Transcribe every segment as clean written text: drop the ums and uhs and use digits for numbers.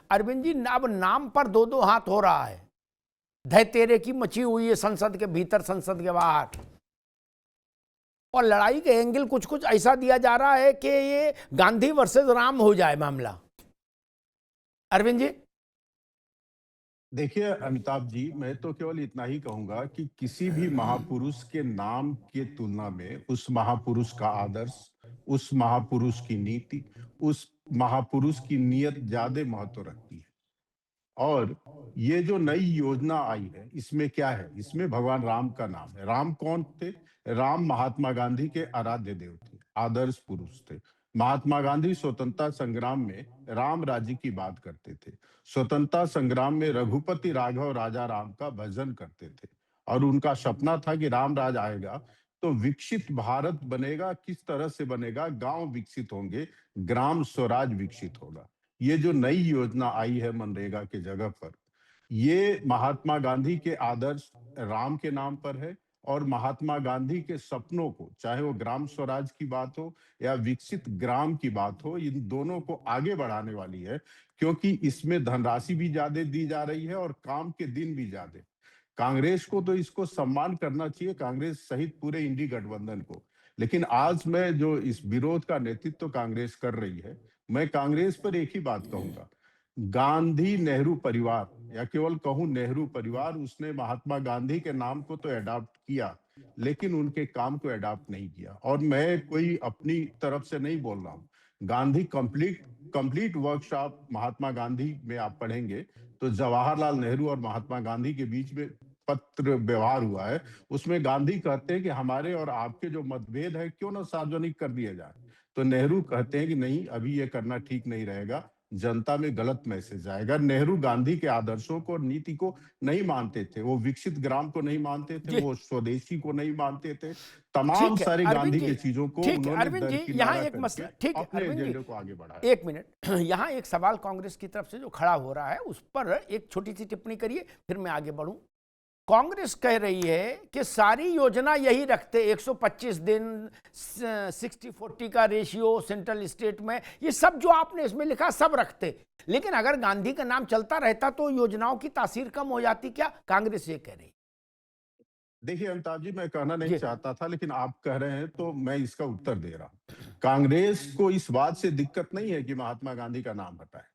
अरविंद जी, अब नाम पर दो दो हाथ हो रहा है। धय तेरे की मची हुई है संसद के भीतर, संसद के बाहर। और लड़ाई के एंगल कुछ कुछ ऐसा दिया जा रहा है कि ये गांधी वर्सेस राम हो जाए मामला। अरविंद जी, देखिए अमिताभ जी, मैं तो केवल इतना ही कहूंगा कि किसी भी महापुरुष के नाम के तुलना में उस महापुरुष का आदर्श, उस महापुरुष की नीति, उस महापुरुष की नियत ज्यादा महत्व रखती है। और ये जो नई योजना आई है, इसमें क्या है? इसमें भगवान राम का नाम है। राम कौन थे? राम महात्मा गांधी के आराध्य देव थे, आदर्श पुरुष थे। महात्मा गांधी स्वतंत्रता संग्राम में राम राज्य की बात करते थे। स्वतंत्रता संग्राम में रघुपति राघव राजा राम का भजन करते थे। और उनका सपना था कि राम राज आएगा तो विकसित भारत बनेगा। किस तरह से बनेगा? गांव विकसित होंगे, ग्राम स्वराज विकसित होगा। ये जो नई योजना आई है मनरेगा के जगह पर, ये महात्मा गांधी के आदर्श राम के नाम पर है। और महात्मा गांधी के सपनों को, चाहे वो ग्राम स्वराज की बात हो या विकसित ग्राम की बात हो, इन दोनों को आगे बढ़ाने वाली है। क्योंकि इसमें धनराशि भी ज्यादा दी जा रही है और काम के दिन भी ज्यादा। कांग्रेस को तो इसको सम्मान करना चाहिए, कांग्रेस सहित पूरे इंडी गठबंधन को। लेकिन आज मैं जो इस विरोध का नेतृत्व कांग्रेस कर रही है, मैं कांग्रेस पर एक ही बात कहूंगा। गांधी नेहरू परिवार, या केवल कहूं नेहरू परिवार, उसने महात्मा गांधी के नाम को तो अडॉप्ट किया, लेकिन उनके काम को अडॉप्ट नहीं किया। और मैं कोई अपनी तरफ से नहीं बोल रहा हूं। गांधी कंप्लीट वर्कशॉप महात्मा गांधी में आप पढ़ेंगे तो जवाहरलाल नेहरू और महात्मा गांधी के बीच में पत्र व्यवहार हुआ है। उसमें गांधी कहते हैं कि हमारे और आपके जो मतभेद है क्यों ना सार्वजनिक कर दिया जाए। तो नेहरू कहते हैं कि नहीं, अभी ये करना ठीक नहीं रहेगा, जनता में गलत मैसेज आएगा। नेहरू गांधी के आदर्शों को और नीति को नहीं मानते थे। वो विकसित ग्राम को नहीं मानते थे, वो स्वदेशी को नहीं मानते थे। तमाम ठीक है सारी अरविंद गांधी जी, की चीजों को ठीक है उन्होंने अरविंद जी, यहाँ दरकिनारा एक मसला, करके ठीक है अपने अरविंद एजेंडे को आगे जी, बढ़ाया। एक मिनट। यहाँ एक सवाल कांग्रेस की तरफ से जो खड़ा हो रहा है उस पर एक छोटी सी टिप्पणी करिए, फिर मैं आगे बढ़ूं। कांग्रेस कह रही है कि सारी योजना यही रखते, 125 दिन, 60-40 का रेशियो सेंट्रल स्टेट में, ये सब जो आपने इसमें लिखा सब रखते, लेकिन अगर गांधी का नाम चलता रहता तो योजनाओं की तासीर कम हो जाती क्या? कांग्रेस ये कह रही। देखिए अमिताभ जी, मैं कहना नहीं जी, चाहता था, लेकिन आप कह रहे हैं तो मैं इसका उत्तर दे रहा हूं। कांग्रेस को इस बात से दिक्कत नहीं है कि महात्मा गांधी का नाम हटाए।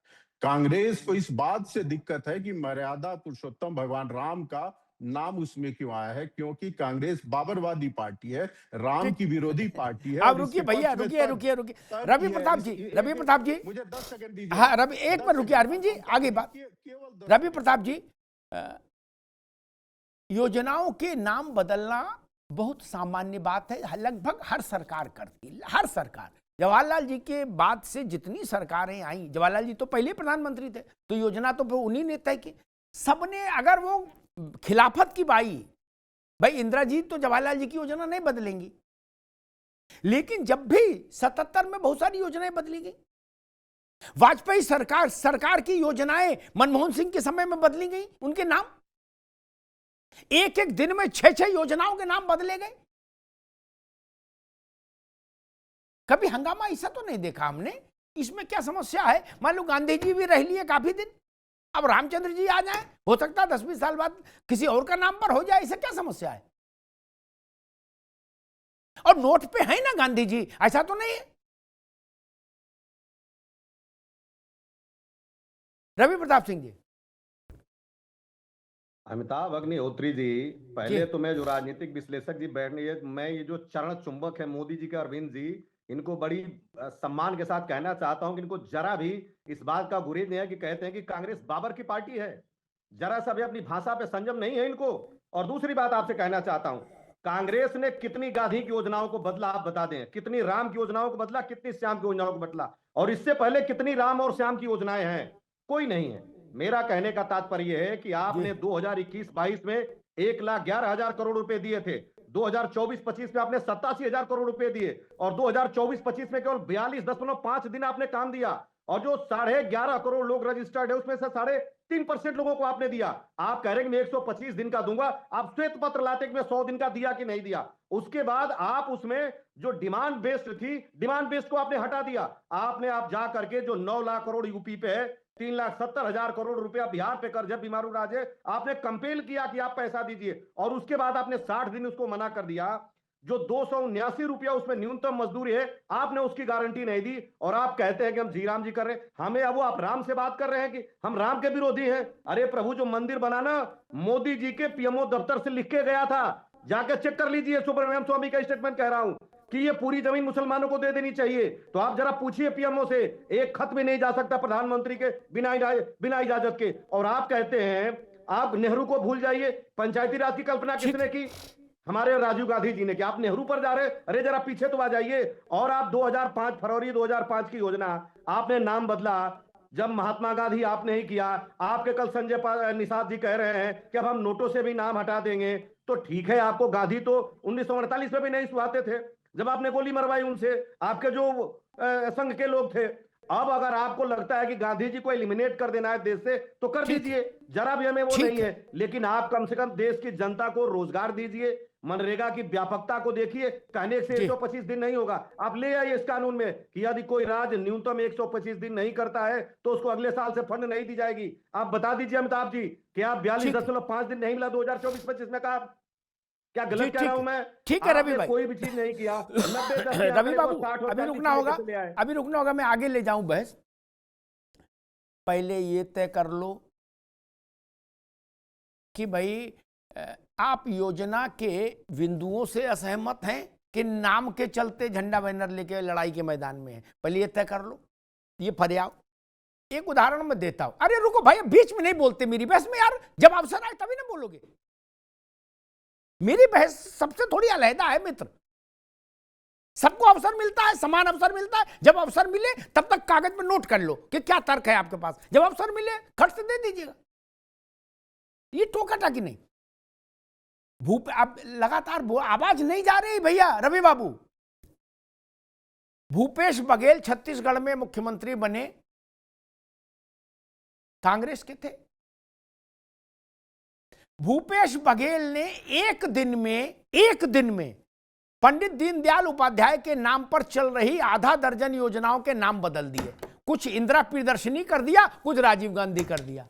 कांग्रेस को इस बात से दिक्कत है कि मर्यादा पुरुषोत्तम भगवान राम का नाम उसमें क्यों आया है। क्योंकि कांग्रेस बाबरवादी पार्टी है, राम ठीक, की विरोधी पार्टी है। आप और रुकिए इसके भैया, पक्ष में रुकिए रुकिए रुकिए, रवि प्रताप जी, रवि प्रताप जी, मुझे 10 सेकंड दीजिए। हाँ रवि, एक मिनट रुकिए अरविंद जी, आगे बात। केवल रवि प्रताप जी, योजनाओं के नाम बदलना बहुत सामान्य बात है, लगभग हर सरकार करती है, हर सरकार। जवाहरलाल जी के बाद से जितनी सरकारें आई, जवाहरलाल जी तो पहले प्रधानमंत्री थे, तो योजना तो फिर उन्हीं ने तय की। सबने, अगर वो खिलाफत की बाई, भाई इंदिरा जी तो जवाहरलाल जी की योजना नहीं बदलेंगी, लेकिन जब भी 77 में बहुत सारी योजनाएं बदली गई। वाजपेयी सरकार की योजनाएं मनमोहन सिंह के समय में बदली गई, उनके नाम एक एक दिन में 6-6 योजनाओं के नाम बदले गए। कभी हंगामा ऐसा तो नहीं देखा हमने। इसमें क्या समस्या है? मान लो गांधी जी भी रह लिए काफी दिन, अब रामचंद्र जी आ जाए, हो सकता है 10-20 साल बाद किसी और का नाम पर हो जाए, ऐसा क्या समस्या है? और नोट पे है ना गांधी जी, ऐसा तो नहीं है। रवि प्रताप सिंह जी, अमिताभ अग्निहोत्री जी, पहले जी, तो मैं जो राजनीतिक विश्लेषक जी बैठने ये मैं ये जो चरण चुंबक है मोदी जी के, अरविंद जी, इनको बड़ी सम्मान के साथ कहना चाहता हूं कि इनको जरा भी इस बात का गुरेज नहीं है कि कहते हैं कि कांग्रेस बाबर की पार्टी है। जरा सा भी अपनी भाषा पे संयम नहीं है इनको। और दूसरी बात आपसे कहना चाहता हूं, कांग्रेस ने कितनी गांधी की योजनाओं को बदला आप बता दें, कितनी राम की योजनाओं को बदला, कितनी श्याम की योजनाओं को बदला, और इससे पहले कितनी राम और श्याम की योजनाएं हैं? कोई नहीं है। मेरा कहने का तात्पर्य है कि जी, आपने 2021-22 में 1,11,000 करोड़ रुपए दिए थे, 2024-25 में आपने 87,000 करोड़ रुपए दिए, और 2024-25 में केवल 42.5 दिन आपने काम दिया। और जो 11.5 करोड़ लोग रजिस्टर्ड है उसमें से 3.5% लोगों को आपने दिया। आप कह रहे हैं कि मैं 125 दिन का दूंगा, आप श्वेत पत्र लाते कि मैं 100 दिन का दिया कि नहीं दिया। उसके बाद आप उसमें जो डिमांड बेस्ड थी, डिमांड बेस्ड को आपने हटा दिया। आप जा करके जो 9 लाख करोड़ यूपी पे है, 3,70,000 करोड़ रुपया बिहार पे कर्ज है, बीमारू राज है। आपने कंपेल किया कि आप पैसा दीजिए और उसके बाद आपने 60 दिन उसको मना कर दिया। जो 279 रुपया उसमें न्यूनतम मजदूरी है, आपने उसकी गारंटी नहीं दी और आप कहते हैं कि हम जी राम जी कर रहे हैं। हमें अब वो आप राम से बात कर रहे हैं कि हम राम के विरोधी हैं। अरे प्रभु, जो मंदिर बनाना मोदी जी के पीएमओ दफ्तर से लिख के गया था, जाके चेक कर लीजिए। सुब्रमण्यम स्वामी का स्टेटमेंट कह रहा हूं कि ये पूरी जमीन मुसलमानों को दे देनी चाहिए। तो आप जरा पूछिए पीएमओ से, एक खत भी नहीं जा सकता प्रधानमंत्री के बिना इजाजत के। और आप कहते हैं आप नेहरू को भूल जाइए। पंचायती राज की कल्पना किसने की? हमारे राजीव गांधी जी ने। कि आप नेहरू पर जा रहे? अरे जरा पीछे तो आ जाइए। और आप 2005 फरवरी 2005 की योजना, आपने नाम बदला। जब महात्मा गांधी आपने ही किया। आपके कल संजय निषाद जी कह रहे हैं कि अब हम नोटों से भी नाम हटा देंगे। तो ठीक है, आपको गांधी तो 1948 में भी नहीं सुहाते थे जब आपने गोली मरवाई उनसे, आपके जो संघ के लोग थे। अब अगर आपको लगता है कि गांधी जी को एलिमिनेट कर देना है देश से, तो कर दीजिए, जरा भी हमें वो नहीं है। लेकिन आप कम से कम देश की जनता को रोजगार दीजिए। मनरेगा की व्यापकता को देखिए। कहने से 125 दिन नहीं होगा। आप ले आइए इस कानून में कि यदि कोई राज्य न्यूनतम 125 दिन नहीं करता है तो उसको अगले साल से फंड नहीं दी जाएगी। आप बता दीजिए अमिताभ जी कि आप 42.5 दिन नहीं मिला 2024-25 में कहा। क्या गलत कह रहा हूं मैं? ठीक है रवि भाई, कोई भी चीज नहीं किया। रवि बाबू अभी रुकना होगा, मैं आगे ले जाऊं बहस। पहले ये तय कर लो कि भाई आप योजना के बिंदुओं से असहमत हैं कि नाम के चलते झंडा बैनर लेके लड़ाई के मैदान में है। पहले ये तय कर लो, ये फरियाव। एक उदाहरण मैं देता हूं। अरे रुको भाई, बीच में नहीं बोलते मेरी बहस में यार। जब अवसर आए तभी ना बोलोगे। मेरी बहस सबसे थोड़ी अलहदा है मित्र। सबको अवसर मिलता है, समान अवसर मिलता है। जब अवसर मिले तब तक कागज में नोट कर लो कि क्या तर्क है आपके पास। जब अवसर मिले खट से दे दीजिएगा। ये टोका टाकी नहीं। अब लगातार आवाज नहीं जा रही भैया। रवि बाबू, भूपेश बघेल छत्तीसगढ़ में मुख्यमंत्री बने, कांग्रेस के थे। भूपेश बघेल ने एक दिन में पंडित दीनदयाल उपाध्याय के नाम पर चल रही आधा दर्जन योजनाओं के नाम बदल दिए। कुछ इंदिरा प्रियदर्शनी कर दिया, कुछ राजीव गांधी कर दिया।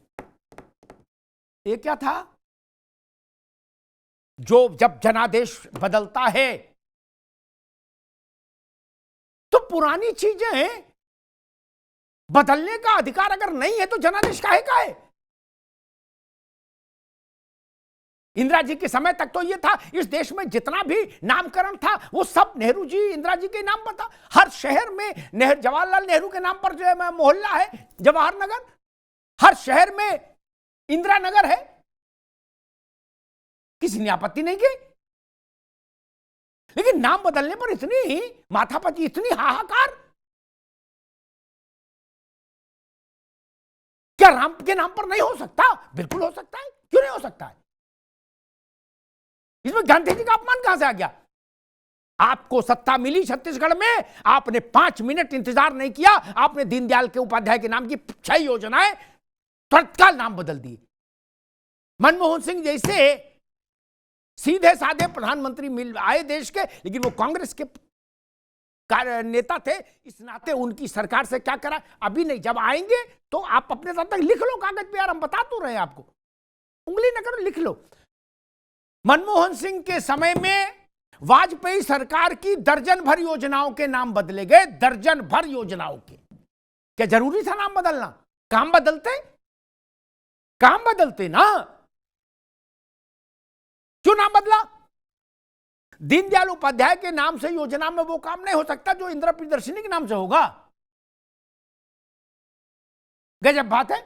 ये क्या था? जो जब जनादेश बदलता है तो पुरानी चीजें बदलने का अधिकार अगर नहीं है तो जनादेश काहे का है? इंदिरा जी के समय तक तो यह था, इस देश में जितना भी नामकरण था वो सब नेहरू जी, इंदिरा जी के नाम पर था। हर शहर में जवाहरलाल नेहरू के नाम पर जो है मोहल्ला है, जवाहर नगर। हर शहर में इंदिरा नगर है। किसी ने आपत्ति नहीं की। लेकिन नाम बदलने पर इतनी माथापच्ची, इतनी हाहाकार। क्या राम के नाम पर नहीं हो सकता? बिल्कुल हो सकता है। क्यों नहीं हो सकता है? इसमें गांधी जी का अपमान कहां से आ गया? आपको सत्ता मिली छत्तीसगढ़ में, आपने 5 मिनट इंतजार नहीं किया। आपने दीनदयाल के उपाध्याय के नाम की 6 योजनाएं तत्काल नाम बदल दिए। मनमोहन सिंह जैसे सीधे साधे प्रधानमंत्री मिल आए देश के, लेकिन वो कांग्रेस के नेता थे। इस नाते उनकी सरकार से क्या करा अभी नहीं। जब आएंगे तो आप अपने साथ तक लिख लो कागज पे। यार हम बता तो रहे हैं आपको, उंगली न करो, लिख लो। मनमोहन सिंह के समय में वाजपेयी सरकार की दर्जन भर योजनाओं के नाम बदले गए। दर्जन भर योजनाओं के। क्या जरूरी था नाम बदलना? काम बदलते ना। क्यों नाम बदला? दीनदयाल उपाध्याय के नाम से योजना में वो काम नहीं हो सकता जो इंदिरा प्रियदर्शनी के नाम से होगा। गजब बात है।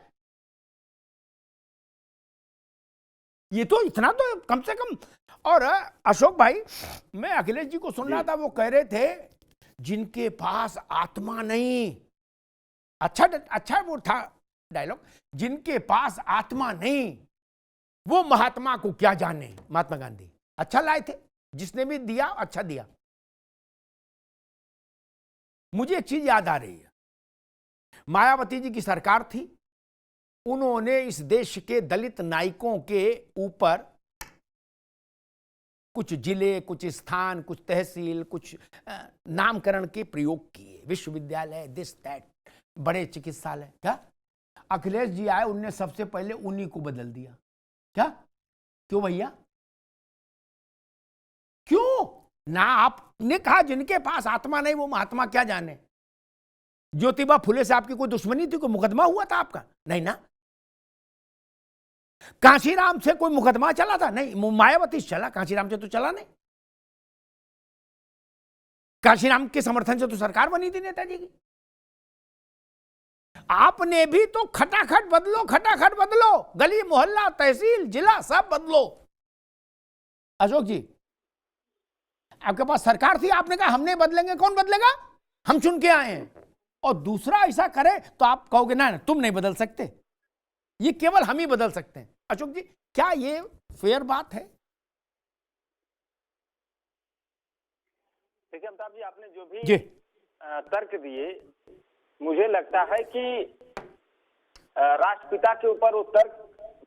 ये तो इतना तो कम से कम। और अशोक भाई, मैं अखिलेश जी को सुन रहा था, वो कह रहे थे जिनके पास आत्मा नहीं। अच्छा वो था डायलॉग, जिनके पास आत्मा नहीं वो महात्मा को क्या जाने। महात्मा गांधी अच्छा लाए थे, जिसने भी दिया अच्छा दिया। मुझे एक चीज याद आ रही है, मायावती जी की सरकार थी। उन्होंने इस देश के दलित नायकों के ऊपर कुछ जिले, कुछ स्थान, कुछ तहसील, कुछ नामकरण के प्रयोग किए। विश्वविद्यालय, दिस दैट, बड़े चिकित्सालय। क्या अखिलेश जी आए, उनने सबसे पहले उन्हीं को बदल दिया। क्या? क्यों भैया? क्यों? ना आपने कहा जिनके पास आत्मा नहीं वो महात्मा क्या जाने। ज्योतिबा फुले से आपकी कोई दुश्मनी थी? कोई मुकदमा हुआ था आपका? नहीं ना। कांशीराम से कोई मुकदमा चला था? नहीं। मायावती से चला, कांशीराम से तो चला नहीं। कांशीराम के समर्थन से तो सरकार बनी थी नेताजी की। आपने भी तो खटाखट बदलो, खटाखट बदलो, गली मोहल्ला तहसील जिला सब बदलो। अशोक जी, आपके पास सरकार थी, आपने कहा हम नहीं बदलेंगे। कौन बदलेगा? हम चुन के आए हैं। और दूसरा ऐसा करे तो आप कहोगे ना तुम नहीं बदल सकते, ये केवल हम ही बदल सकते हैं। अशोक जी, क्या ये फेयर बात है? देखिए अमिताभ जी, आपने जो भी जी तर्क दिए, मुझे लगता है कि राष्ट्रपिता के ऊपर वो तर्क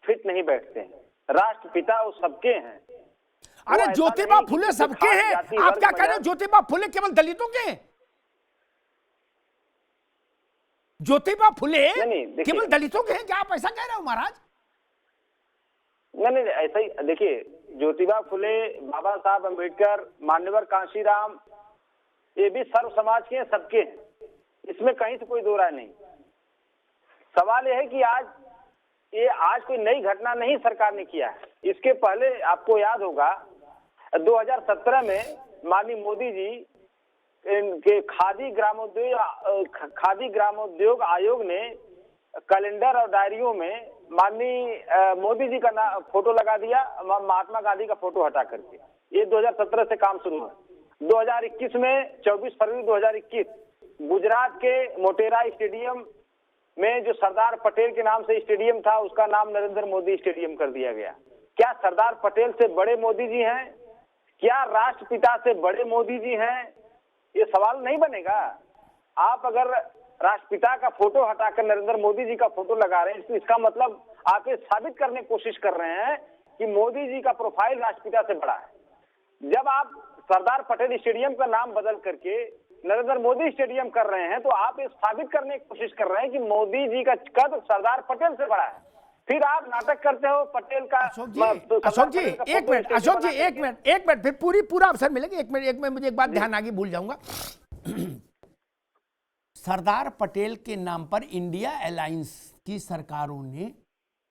फिट नहीं बैठते हैं। राष्ट्रपिता वो सबके हैं। अरे ज्योतिबा फुले सबके हैं, आप क्या कह रहे हो? ज्योतिबा फुले केवल दलितों के हैं? ज्योतिबा फुले केवल दलितों के हैं क्या? आप ऐसा कह रहे हो महाराज? नहीं, ऐसा ही देखिए, ज्योतिबा फुले, बाबा साहब अम्बेडकर, मान्यवर कांशीराम, ये भी सर्व समाज के हैं, सबके हैं। इसमें कहीं से कोई दो राय नहीं। सवाल यह है कि आज कोई नई घटना नहीं सरकार ने किया है। इसके पहले आपको याद होगा 2017 में माननीय मोदी जी के खादी ग्रामोद्योग आयोग ने कैलेंडर और डायरियों में माननीय मोदी जी का फोटो लगा दिया, महात्मा गांधी का फोटो हटा करके। ये 2017 से काम शुरू है। 2021 में 24 फरवरी 2021 गुजरात के मोटेरा स्टेडियम में जो सरदार पटेल के नाम से स्टेडियम था, उसका नाम नरेंद्र मोदी स्टेडियम कर दिया गया। क्या सरदार पटेल से बड़े मोदी जी हैं? क्या राष्ट्रपिता से बड़े मोदी जी हैं? ये सवाल नहीं बनेगा। आप अगर राष्ट्रपिता का फोटो हटाकर नरेंद्र मोदी जी का फोटो लगा रहे हैं, तो इसका मतलब आप ये साबित करने की कोशिश कर रहे हैं कि मोदी जी का प्रोफाइल राष्ट्रपिता से बड़ा है। जब आप सरदार पटेल स्टेडियम का नाम बदल करके नरेंद्र मोदी स्टेडियम कर रहे हैं, तो आप ये साबित करने की कोशिश कर रहे हैं कि मोदी जी का कद सरदार पटेल से बड़ा है। फिर आप नाटक करते हो पटेल का। अशोक जी एक मिनट, अशोक जी एक मिनट, फिर पूरा अवसर मिलेगा। एक मिनट मुझे एक बात ध्यान आगे भूल जाऊंगा। सरदार पटेल के नाम पर इंडिया अलायंस की सरकारों ने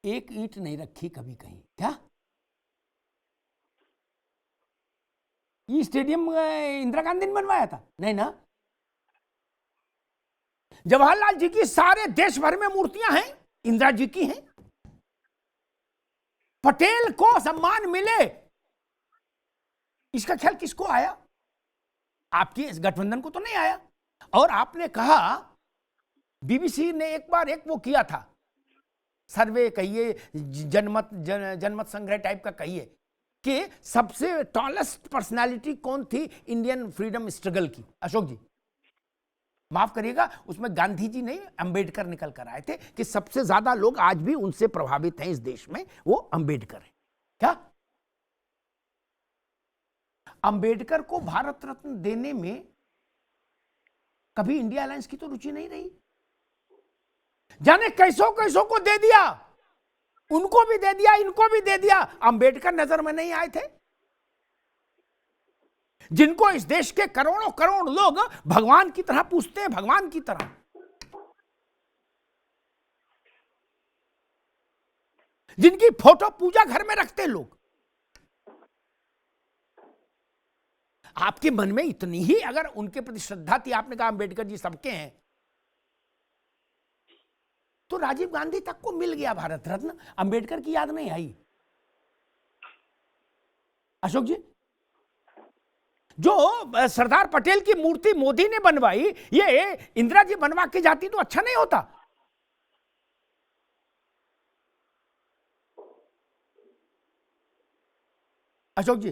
एक ईंट नहीं रखी कभी कहीं। क्या ये स्टेडियम इंदिरा गांधी ने बनवाया था? नहीं ना। जवाहरलाल जी की सारे देश भर में मूर्तियां हैं, इंदिरा जी की हैं। पटेल को सम्मान मिले, इसका ख्याल किसको आया? आपकी इस गठबंधन को तो नहीं आया। और आपने कहा, बीबीसी ने एक बार एक वो किया था सर्वे, कहिए जनमत संग्रह टाइप का कहिए, कि सबसे टॉलेस्ट पर्सनालिटी कौन थी इंडियन फ्रीडम स्ट्रगल की। अशोक जी माफ करिएगा, उसमें गांधी जी नहीं अंबेडकर निकल कर आए थे कि सबसे ज्यादा लोग आज भी उनसे प्रभावित हैं इस देश में, वो अंबेडकर है। क्या अंबेडकर को भारत रत्न देने में कभी इंडिया अलायंस की तो रुचि नहीं रही? जाने कैसों कैसों को दे दिया, उनको भी दे दिया, इनको भी दे दिया। अंबेडकर नजर में नहीं आए थे, जिनको इस देश के करोड़ों करोड़ लोग भगवान की तरह पूजते हैं, भगवान की तरह। जिनकी फोटो पूजा घर में रखते लोग। आपके मन में इतनी ही अगर उनके प्रति श्रद्धा थी, आपने कहा अंबेडकर जी सबके हैं, तो राजीव गांधी तक को मिल गया भारत रत्न, अंबेडकर की याद नहीं आई। अशोक जी, जो सरदार पटेल की मूर्ति मोदी ने बनवाई, ये इंदिरा जी बनवा के जाती तो अच्छा नहीं होता? अशोक जी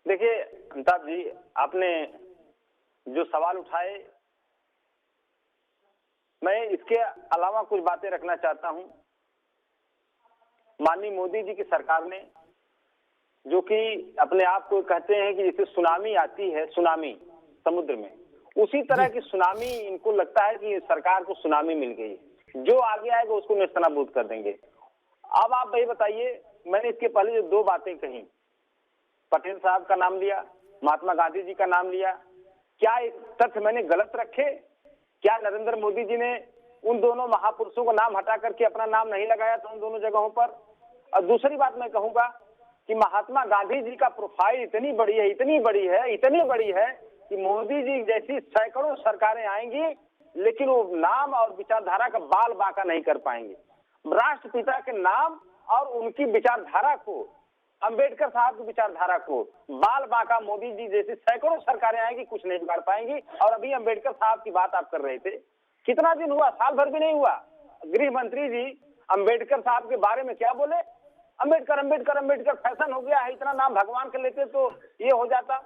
देखिए अमिताभ जी, आपने जो सवाल उठाए, मैं इसके अलावा कुछ बातें रखना चाहता हूं। माननीय मोदी जी की सरकार ने, जो कि अपने आप को कहते हैं कि जैसे सुनामी आती है, सुनामी समुद्र में, उसी तरह की सुनामी इनको लगता है कि सरकार को सुनामी मिल गई। जो आगे आएगा उसको नेस्तनाबूद कर देंगे। अब आप ये बताइए, मैंने इसके पहले जो दो बातें कही, पटेल साहब का नाम लिया, महात्मा गांधी जी का नाम लिया, क्या एक तथ्य मैंने गलत रखे? क्या नरेंद्र मोदी जी ने उन दोनों महापुरुषों का नाम हटा करके अपना नाम नहीं लगाया था उन दोनों जगहों पर? और दूसरी बात मैं कहूंगा कि महात्मा गांधी जी का प्रोफाइल इतनी बड़ी है, इतनी बड़ी है, इतनी बड़ी है कि मोदी जी जैसी सैकड़ों सरकारें आएंगी लेकिन वो नाम और विचारधारा का बाल बांका नहीं कर पाएंगे। राष्ट्रपिता के नाम और उनकी विचारधारा को, अंबेडकर साहब की विचारधारा को बाल बांका मोदी जी जैसी सैकड़ों सरकारें आएंगी, कुछ नहीं बिगाड़ पाएंगी। और अभी अंबेडकर साहब की बात आप कर रहे थे, कितना दिन हुआ? साल भर भी नहीं हुआ। गृह मंत्री जी अंबेडकर साहब के बारे में क्या बोले? अंबेडकर अंबेडकर अंबेडकर फैशन हो गया है, इतना नाम भगवान के लेते तो ये हो जाता।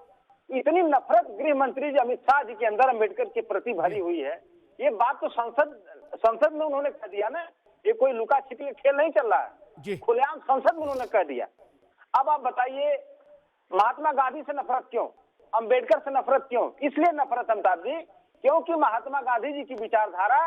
इतनी नफरत गृह मंत्री जी अमित शाह जी के अंदर अंबेडकर के प्रति भरी हुई है। ये बात तो संसद में उन्होंने कह दिया ना, ये कोई लुका छिपी का खेल नहीं चल रहा है, खुलेआम संसद में उन्होंने कह दिया। अब आप बताइए, महात्मा गांधी से नफरत क्यों, अंबेडकर से नफरत क्यों? इसलिए नफरत अमिताभ जी, क्योंकि महात्मा गांधी जी की विचारधारा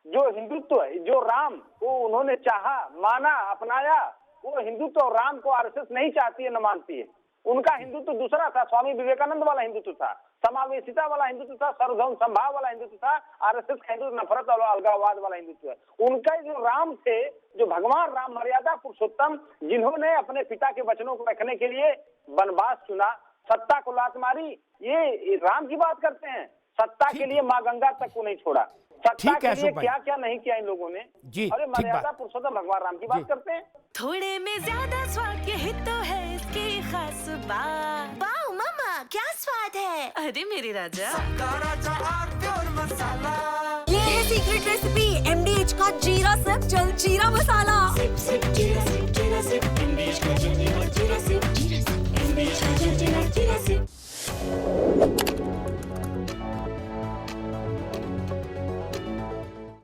जो हिंदुत्व है, जो राम को उन्होंने चाहा, माना, अपनाया, वो हिंदुत्व और राम को आरएसएस नहीं चाहती है, न मानती है। उनका हिंदुत्व दूसरा था, स्वामी विवेकानंद वाला हिंदुत्व था, समावेशिता वाला हिंदुत्व था, सर्वधर्म संभाव वाला हिंदुत्व था। आरएसएस का हिंदुत्व नफरत और अलगाववाद वाला हिंदुत्व है। उनका जो राम थे, जो भगवान राम मर्यादा पुरुषोत्तम, जिन्होंने अपने पिता के वचनों को रखने के लिए वनवास चुना, सत्ता को लात मारी, ये राम की बात करते हैं। सत्ता के लिए माँ गंगा तक को नहीं छोड़ा, सत्ता के लिए क्या क्या नहीं किया इन लोगों ने। अरे मर्यादा पुरुषोत्तम भगवान राम की बात करते हैं। थोड़े में ज्यादा स्वाद यही तो है इसकी खास बात। वाओ मामा, क्या स्वाद है? अरे मेरे राजा, ये है सीक्रेट रेसिपी MDH का जीरा सिप जल जीरा मसाला। सिप सिप जीरा सिप MDH का जल जीरा सिप, जीरा सिप MDH का जल जीरा सिप।